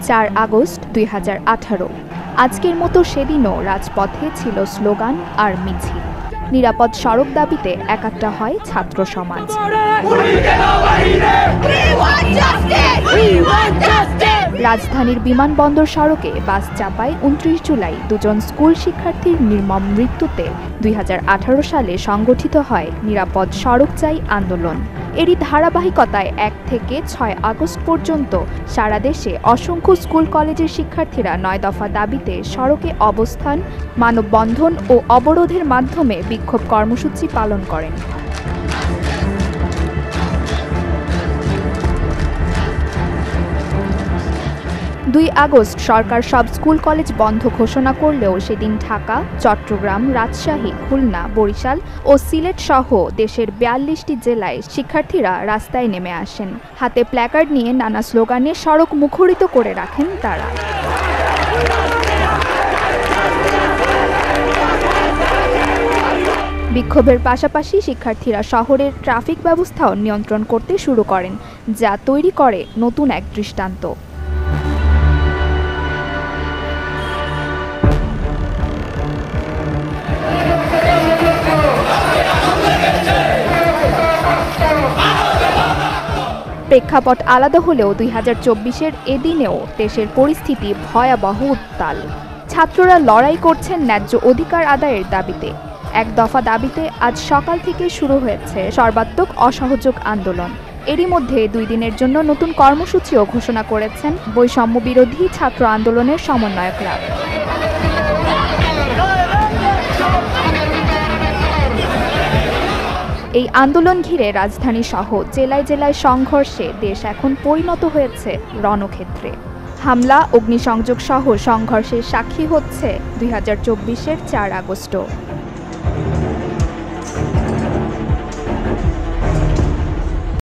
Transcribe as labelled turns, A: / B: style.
A: 4 August 2018। আজকের মতো সেদিনও রাজপথে ছিল স্লোগান আর মিছিল। নিরাপদ সড়ক দাবিতে একাট্টা হয় ছাত্র সমাজ। রাজধানীর বিমানবন্দর সড়কে বাস চাপায় 29 জুলাই দুজন স্কুল শিক্ষার্থীর নির্মম মৃত্যুতে 2018 সালে সংগঠিত হয় নিরাপদ সড়ক চাই আন্দোলন। এরই ধারাবাহিকতায় 1 থেকে 6 আগস্ট পর্যন্ত সারা দেশে অসংখ্য স্কুল কলেজের শিক্ষার্থীরা 9 দফা দাবিতে সড়কে অবস্থান, মানববন্ধন ও অবরোধের মাধ্যমে বিক্ষোভ কর্মসূচি পালন করেন। 2 আগস্ট সরকার সব স্কুল কলেজ বন্ধ ঘোষণা করলেও সেদিন ঢাকা, চট্টগ্রাম, রাজশাহী, খুলনা, বরিশাল ও সিলেট সহ দেশের 42টি জেলায় শিক্ষার্থীরা রাস্তায় নেমে আসেন। হাতে প্ল্যাকার্ড নিয়ে নানা স্লোগানে সড়ক মুখরিত করে রাখেন তারা। বিক্ষোভের পাশাপাশি শিক্ষার্থীরা শহরের ট্রাফিক ব্যবস্থাও নিয়ন্ত্রণ করতে শুরু করেন, যা তৈরি করে নতুন এক দৃষ্টান্ত। প্রেক্ষাপট আলাদা হলেও 2024-এর এদিনেও দেশের পরিস্থিতি ভয়াবহ উত্তাল। ছাত্ররা লড়াই করছেন ন্যায্য অধিকার আদায়ের দাবিতে। 1 দফা দাবিতে আজ সকাল থেকে শুরু হয়েছে সর্বাত্মক অসহযোগ আন্দোলন। এরই মধ্যে 2 দিনের জন্য নতুন কর্মসূচিও ঘোষণা করেছেন বৈষম্য বিরোধী ছাত্র আন্দোলনের সমন্বয়করা। এই আন্দোলন ঘিরে রাজধানী সহ জেলায় জেলায় সংঘর্ষে দেশ এখন পরিণত হয়েছে রণক্ষেত্রে। হামলা, অগ্নিসংযোগ সহ সংঘর্ষের সাক্ষী হচ্ছে 2024-এর 4 আগস্টও।